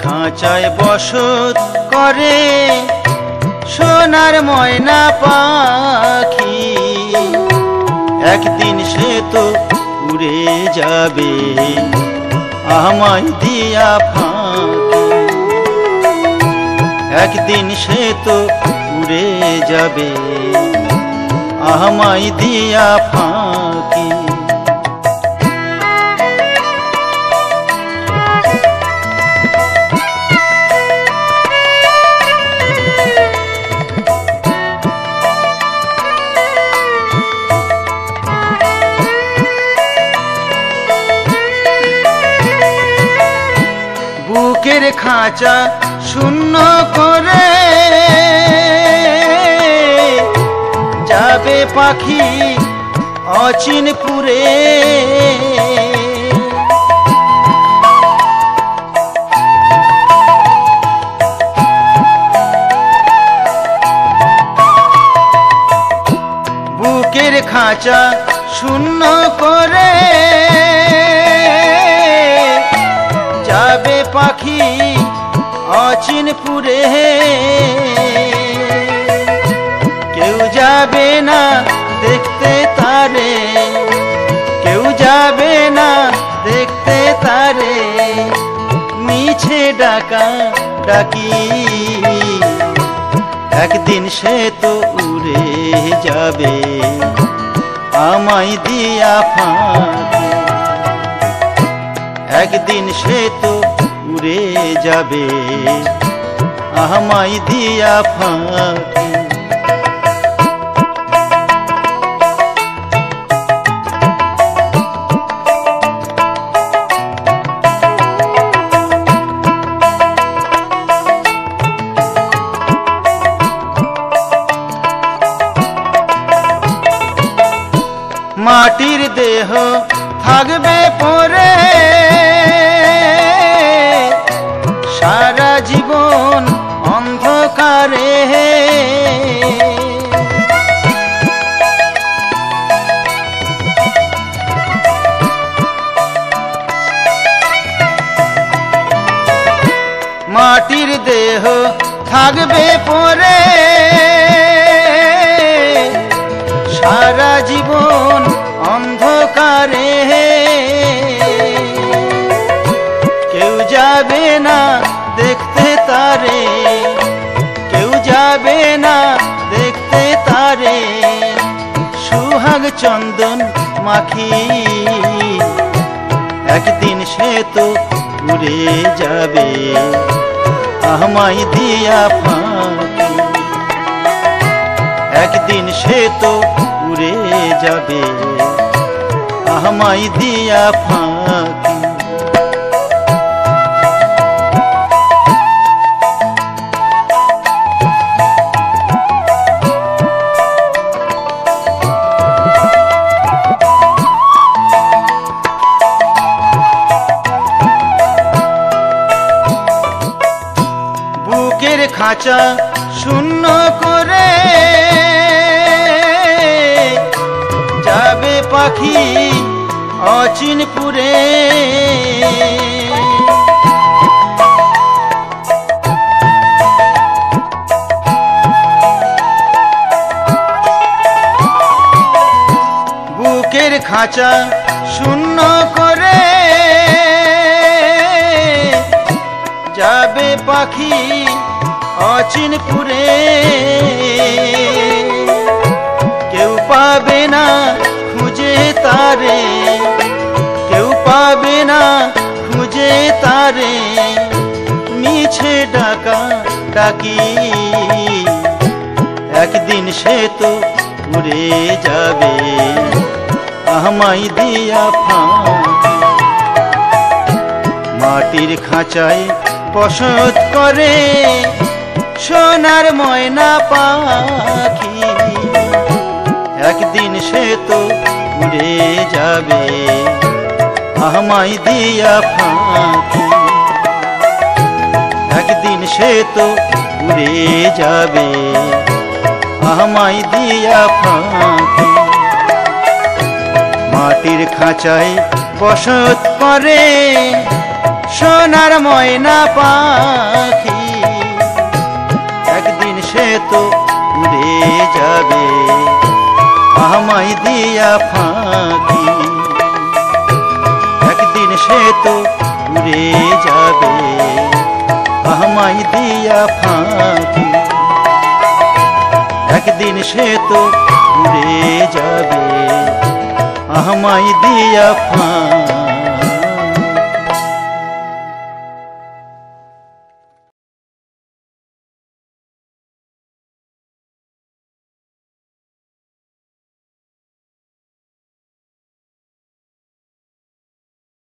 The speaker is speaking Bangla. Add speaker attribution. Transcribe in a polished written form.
Speaker 1: খাঁচায় বসত করে সোনার ময়না পাখি, একদিন সে তো উড়ে যাবে আমায় দিয়া ফাঁকি। একদিন সে তো উড়ে যাবে আমায় দিয়া ফাঁকি। বুকের খাঁচা শূন্য করে যাবে পাখি অচিনপুরে। বুকের খাঁচা শূন্য করে যাবে পাখি অচিনপুরে। কেউ যাবে না দেখতে তারে, কেউ যাবে না দেখতে তারে, মিছে ডাকা ডাকি। একদিন সে তো উড়ে যাবে আমায় দিয়া ফাঁকি। একদিন সে তো উড়ে যাবে আমায় দিয়া ফাঁকি। মাটির দেহ থাকবে পরে সারা জীবন অন্ধকারে। মাটির দেহ থাকবে পরে সারা জীবন অন্ধকারে। কেউ যাবে না দেখতে তারে, কেউ যাবে না দেখতে তারে, সুহাগ চন্দন মাখি। একদিন সে তো উড়ে যাবে আমায় দিয়া ফাঁকি। একদিন সে তো উড়ে যাবে আমায় দিয়া ফাঁকি। বুকের খাঁচা শূন্য করে যাবে পাখি অচিনপুরে। বুকের খাঁচা শূন্য করে যাবে পাখি অচিনপুরে। কেউ পাবে না খুঁজে তারে, কেউ পাবে না খুঁজে তারে, মিছে ডাকা ডাকি। একদিন সে তো উড়ে যাবে আমায় দিয়া ফাঁকি। মাটির খাঁচায় বসত করে সোনার ময়না পাখি একদিন সে তো উড়ে যাবে আমায় দিয়া ফাঁকি একদিন সে তো উড়ে যাবে আমায় দিয়া ফাঁকি মাটির খাঁচায় বসত করে সোনার ময়না পাখি একদিন সে তো উড়ে যাবে আমায় দিয়া ফাঁকি একদিন সে তো উড়ে যাবে আমায় দিয়া ফাঁকি একদিন সে তো উড়ে যাবে আমায় দিয়া ফাঁকি